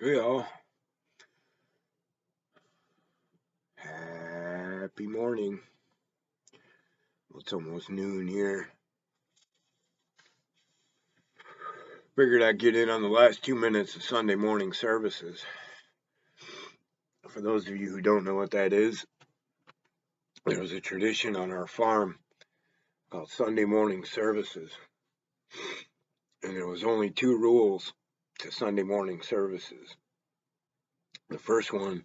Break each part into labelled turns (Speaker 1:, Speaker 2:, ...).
Speaker 1: Hey all, happy morning. Well, it's almost noon here. Figured I'd get in on the last 2 minutes of Sunday morning services. For those of you who don't know what that is, there was a tradition on our farm called Sunday morning services. And there was only two rules to Sunday morning services. The first one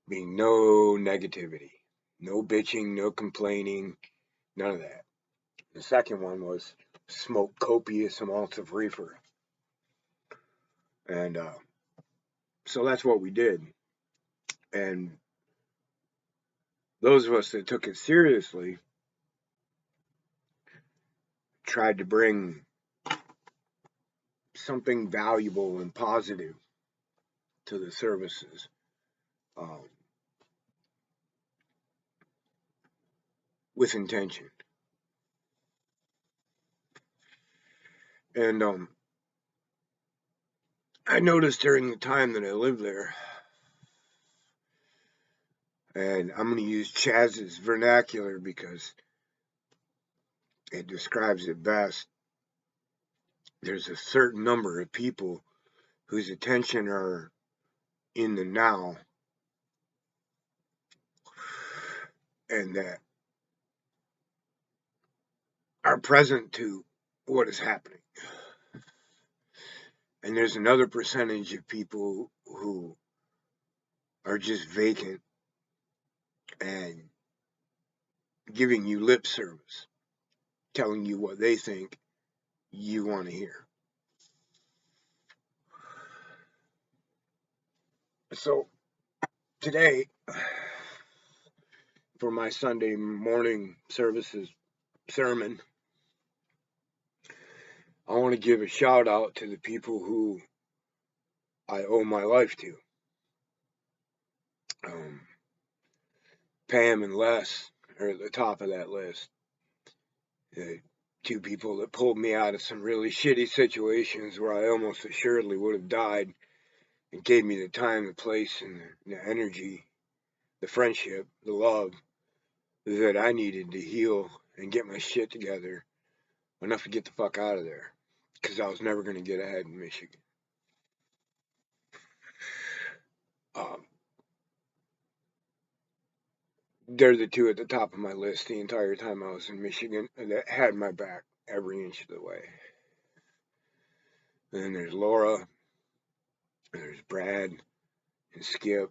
Speaker 1: being no negativity, no bitching, no complaining, none of that. The second one was smoke copious amounts of reefer. And so that's what we did. And those of us that took it seriously tried to bring something valuable and positive to the services, um, with intention. And I noticed during the time that I lived there, and I'm going to use Chaz's vernacular because it describes it best. There's a certain number of people whose attention are in the now, and that are present to what is happening. And there's another percentage of people who are just vacant and giving you lip service, telling you what they think you want to hear. So today, for my Sunday morning services sermon, I want to give a shout out to the people who I owe my life to. Pam and Les are at the top of that list. The two people that pulled me out of some really shitty situations where I almost assuredly would have died, and gave me the time, the place, and the energy, the friendship, the love that I needed to heal and get my shit together enough to get the fuck out of there, because I was never going to get ahead in Michigan. Um, they're the two at the top of my list the entire time I was in Michigan, and that had my back every inch of the way. And then there's Laura, and there's Brad, and Skip,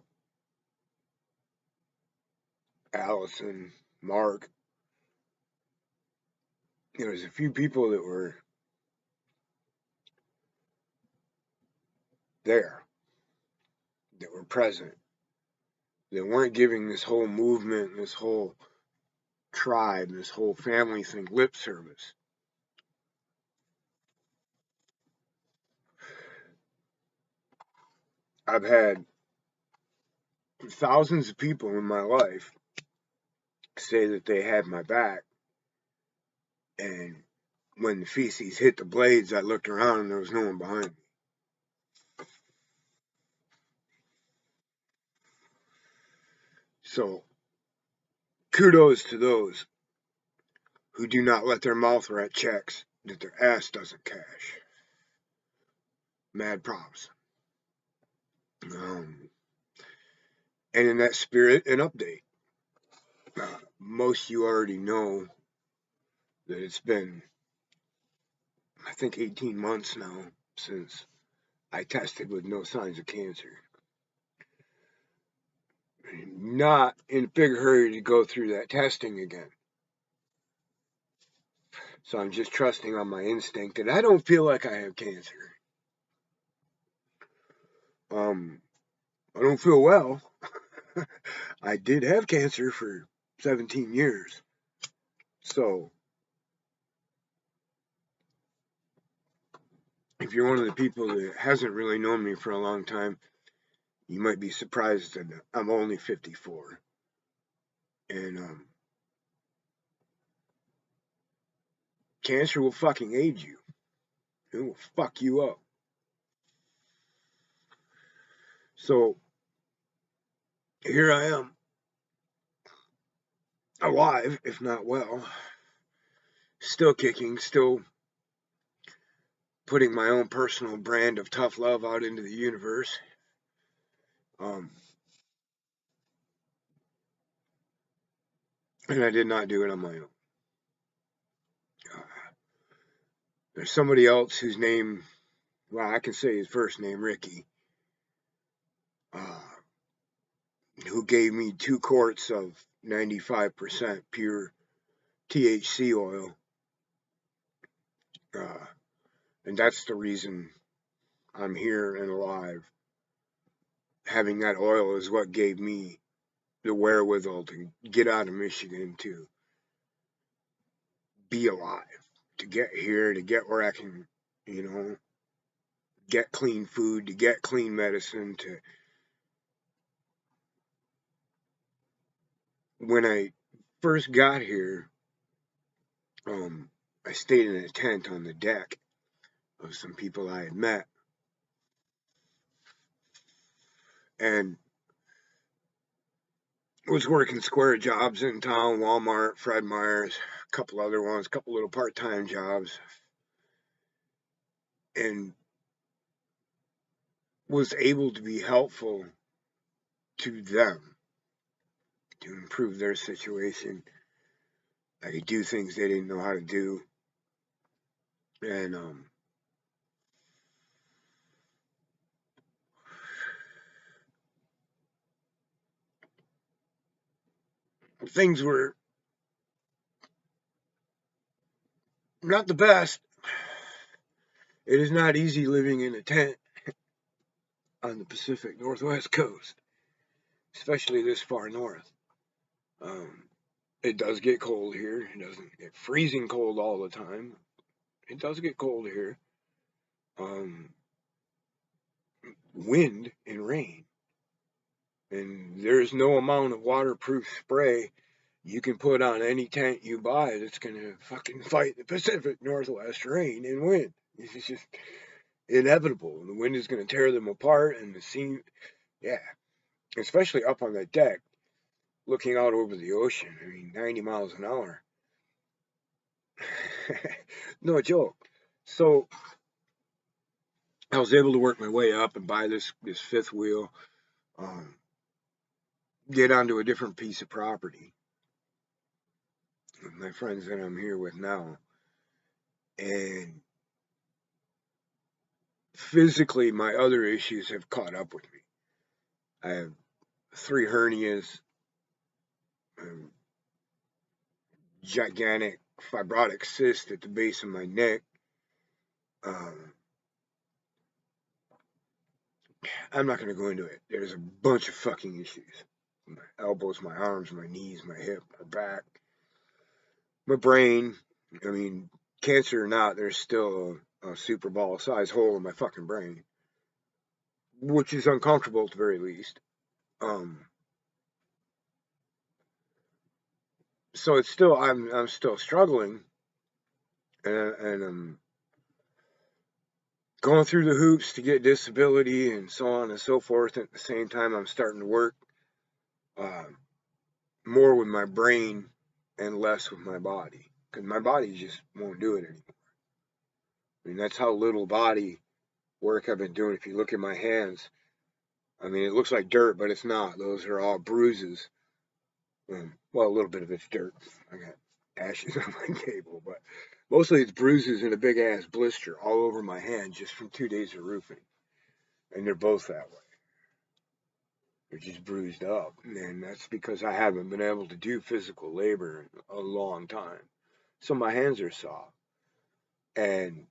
Speaker 1: Allison, Mark. There was a few people that were there, that were present, that weren't giving this whole movement, this whole tribe, this whole family thing lip service. I've had thousands of people in my life say that they had my back, and when the feces hit the blades, I looked around and there was no one behind me. So, kudos to those who do not let their mouth write checks that their ass doesn't cash. Mad props. And in that spirit, an update. Most of you already know that it's been, I think, 18 months now since I tested with no signs of cancer. Not in a big hurry to go through that testing again. So I'm just trusting on my instinct that I don't feel like I have cancer. I don't feel well. I did have cancer for 17 years. So if you're one of the people that hasn't really known me for a long time, you might be surprised that I'm only 54. And cancer will fucking age you. It will fuck you up. So here I am, alive, if not well, still kicking, still putting my own personal brand of tough love out into the universe. And I did not do it on my own. There's somebody else whose name, well, I can say his first name, Ricky, who gave me 2 quarts of 95% pure THC oil. And that's the reason I'm here and alive. Having that oil is what gave me the wherewithal to get out of Michigan, to be alive, to get here, to get where I can, get clean food, to get clean medicine, to... When I first got here, I stayed in a tent on the deck of some people I had met. And was working square jobs in town, Walmart, Fred Meyer's, a couple other ones, a couple little part-time jobs. And was able to be helpful to them to improve their situation. I could do things they didn't know how to do. And things were not the best. It is not easy living in a tent on the Pacific Northwest coast, especially this far north. It does get cold here. It doesn't get freezing cold all the time. It does get cold here. Wind and rain. And there's no amount of waterproof spray you can put on any tent you buy that's going to fucking fight the Pacific Northwest rain and wind. It's just inevitable. The wind is going to tear them apart, and the scene, yeah, especially up on that deck, looking out over the ocean. I mean, 90 miles an hour. No joke. So I was able to work my way up and buy this fifth wheel, get onto a different piece of property with my friends that I'm here with now. And physically, my other issues have caught up with me. I have 3 hernias, gigantic fibrotic cyst at the base of my neck. I'm not going to go into it. There's a bunch of fucking issues. My elbows, my arms, my knees, my hip, my back, my brain. I mean, cancer or not, there's still a super ball size hole in my fucking brain, which is uncomfortable at the very least. So it's still, I'm still struggling, and I'm going through the hoops to get disability and so on and so forth. At the same time, I'm starting to work more with my brain and less with my body, because my body just won't do it anymore. I mean, that's how little body work I've been doing. If you look at my hands, I mean, it looks like dirt, but it's not. Those are all bruises. Well, a little bit of it's dirt. I got ashes on my table, but mostly it's bruises and a big ass blister all over my hand just from 2 days of roofing. And they're both that way. They're just bruised up. And that's because I haven't been able to do physical labor in a long time. So my hands are soft. And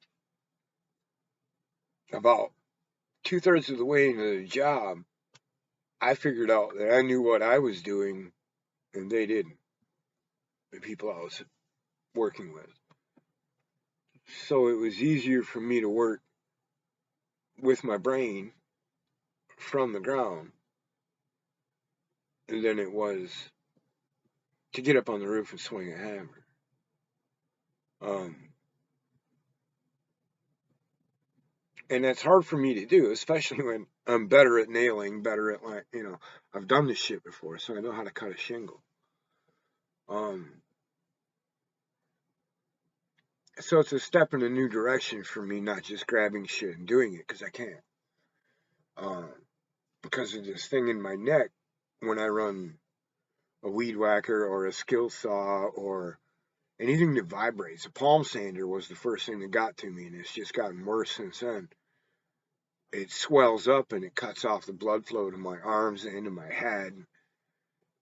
Speaker 1: about 2/3 of the way into the job, I figured out that I knew what I was doing and they didn't. The people I was working with. So it was easier for me to work with my brain from the ground than it was to get up on the roof and swing a hammer. And that's hard for me to do, especially when I'm better at nailing, better at, like, I've done this shit before, so I know how to cut a shingle. So it's a step in a new direction for me, not just grabbing shit and doing it because I can't. Because of this thing in my neck when I run a weed whacker or a skill saw or anything that vibrates. A palm sander was the first thing that got to me, and it's just gotten worse since then. It swells up and it cuts off the blood flow to my arms and to my head.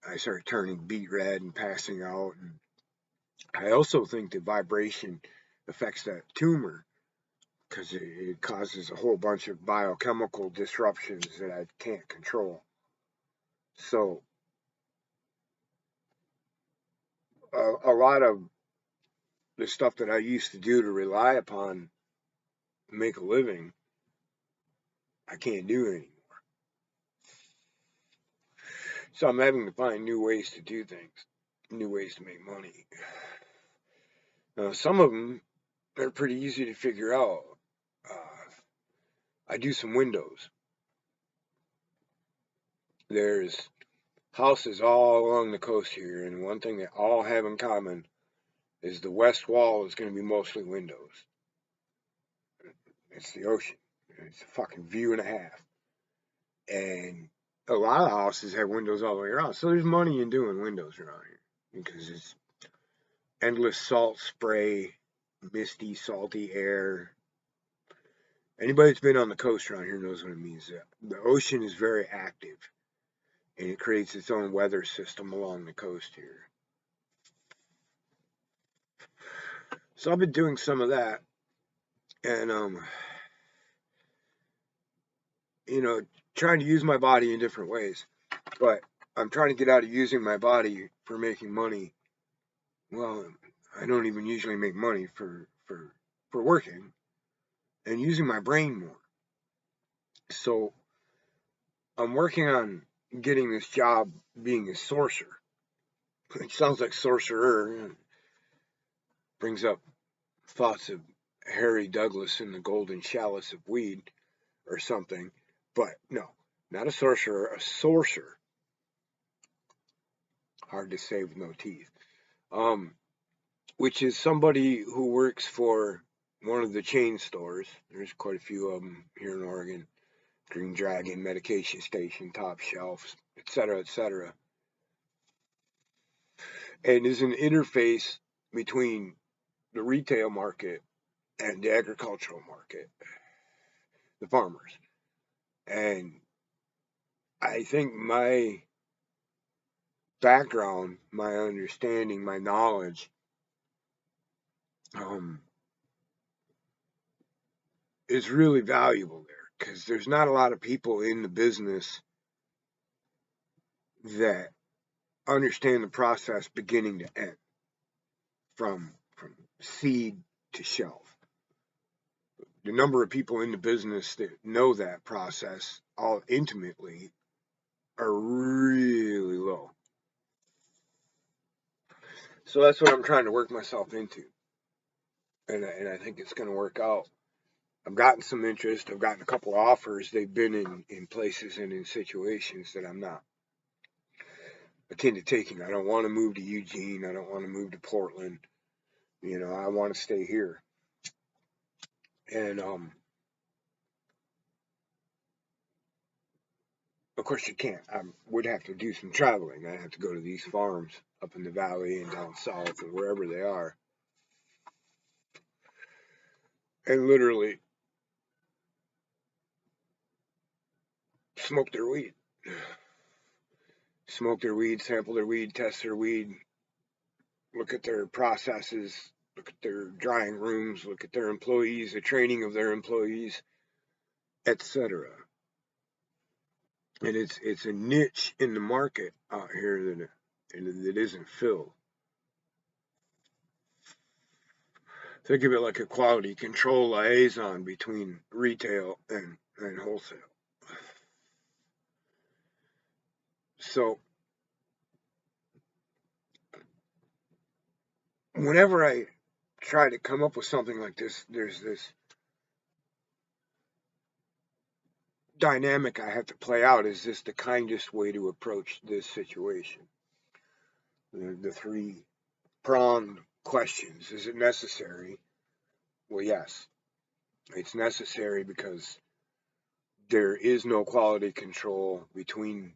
Speaker 1: I start turning beet red and passing out. And I also think that vibration affects that tumor because it causes a whole bunch of biochemical disruptions that I can't control. So a lot of the stuff that I used to do to rely upon to make a living, I can't do anymore. So I'm having to find new ways to do things, new ways to make money. Some of them are pretty easy to figure out. I do some windows. There's houses all along the coast here, and one thing they all have in common is the west wall is going to be mostly windows. It's the ocean. It's a fucking view and a half. And a lot of houses have windows all the way around. So there's money in doing windows around here because it's endless salt spray, misty, salty air. Anybody that's been on the coast around here knows what it means. The ocean is very active, and it creates its own weather system along the coast here. So I've been doing some of that, and trying to use my body in different ways. But I'm trying to get out of using my body for making money. Well, I don't even usually make money for working, and using my brain more. So I'm working on getting this job being a sorcerer. It sounds like sorcerer. Brings up thoughts of Harry Douglas in the Golden Chalice of Weed or something. But no, not a sorcerer, a sorcerer. Hard to say with no teeth. Which is somebody who works for one of the chain stores. There's quite a few of them here in Oregon. Green Dragon, Medication Station, Top Shelf, etc., etc. And is an interface between the retail market and the agricultural market, the farmers. And I think my background, my understanding, my knowledge is really valuable there because there's not a lot of people in the business that understand the process beginning to end, from seed to shelf. The number of people in the business that know that process all intimately are really low. So that's what I'm trying to work myself into. And I think it's going to work out. I've gotten some interest. I've gotten a couple of offers. They've been in places and in situations that I'm not akin to taking. I don't want to move to Eugene. I don't want to move to Portland. I want to stay here. And of course you can't. I would have to do some traveling. I have to go to these farms up in the valley and down south and wherever they are, and literally smoke their weed. Smoke their weed, sample their weed, test their weed, look at their processes, look at their drying rooms, look at their employees, the training of their employees, etc. And it's a niche in the market out here that isn't filled. Think of it like a quality control liaison between retail and wholesale. So whenever I try to come up with something like this, there's this dynamic I have to play out. Is this the kindest way to approach this situation? The three pronged questions. Is it necessary? Well, yes, it's necessary because there is no quality control between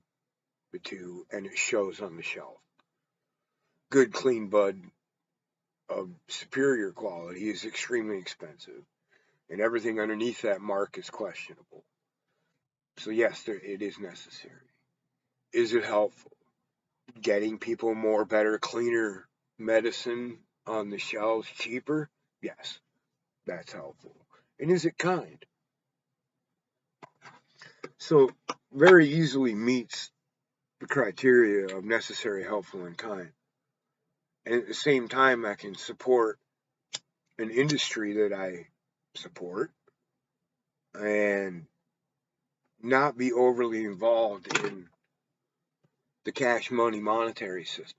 Speaker 1: the two, and it shows on the shelf. Good, clean bud of superior quality is extremely expensive, and everything underneath that mark is questionable. So yes, it is necessary. Is it helpful? Getting people more, better, cleaner medicine on the shelves cheaper? Yes, that's helpful. And is it kind? So very easily meets the criteria of necessary, helpful, and kind. And at the same time, I can support an industry that I support and not be overly involved in the cash money monetary system.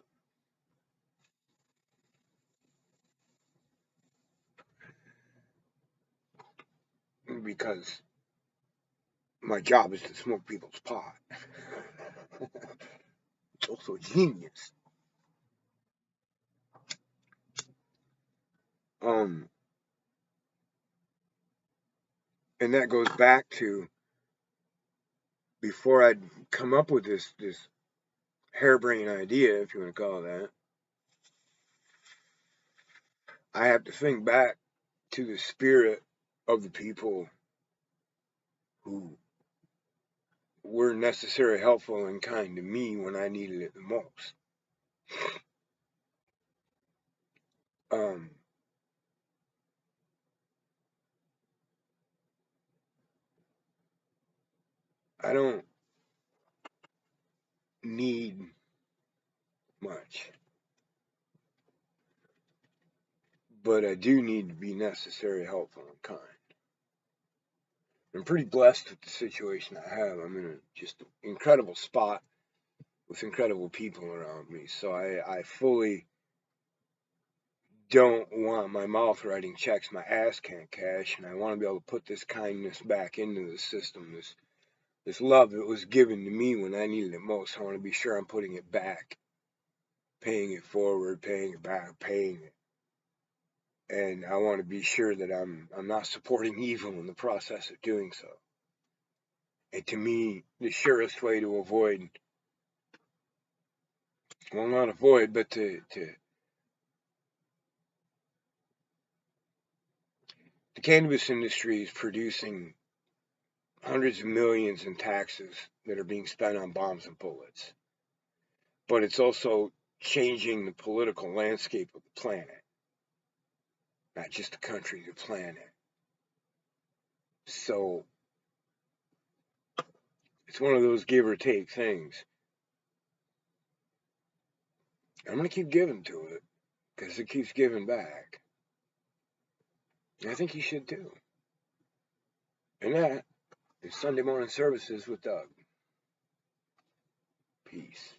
Speaker 1: Because my job is to smoke people's pot. It's also genius. And that goes back to before I'd come up with this harebrained idea, if you want to call it that, I have to think back to the spirit of the people who were necessary, helpful, and kind to me when I needed it the most. Um, I don't need much, but I do need to be necessary, helpful, and kind. I'm pretty blessed with the situation I have. I'm in a just incredible spot with incredible people around me, so I fully don't want my mouth writing checks my ass can't cash, and I want to be able to put this kindness back into the system, this love that was given to me when I needed it most. I want to be sure I'm putting it back, paying it forward, paying it back, paying it. And I want to be sure that I'm not supporting evil in the process of doing so. And to me, the surest way to avoid, well, not avoid, but the cannabis industry is producing hundreds of millions in taxes that are being spent on bombs and bullets. But it's also changing the political landscape of the planet, not just the country, the planet. So it's one of those give or take things. I'm going to keep giving to it because it keeps giving back. And I think you should too. And that is Sunday morning services with Doug. Peace.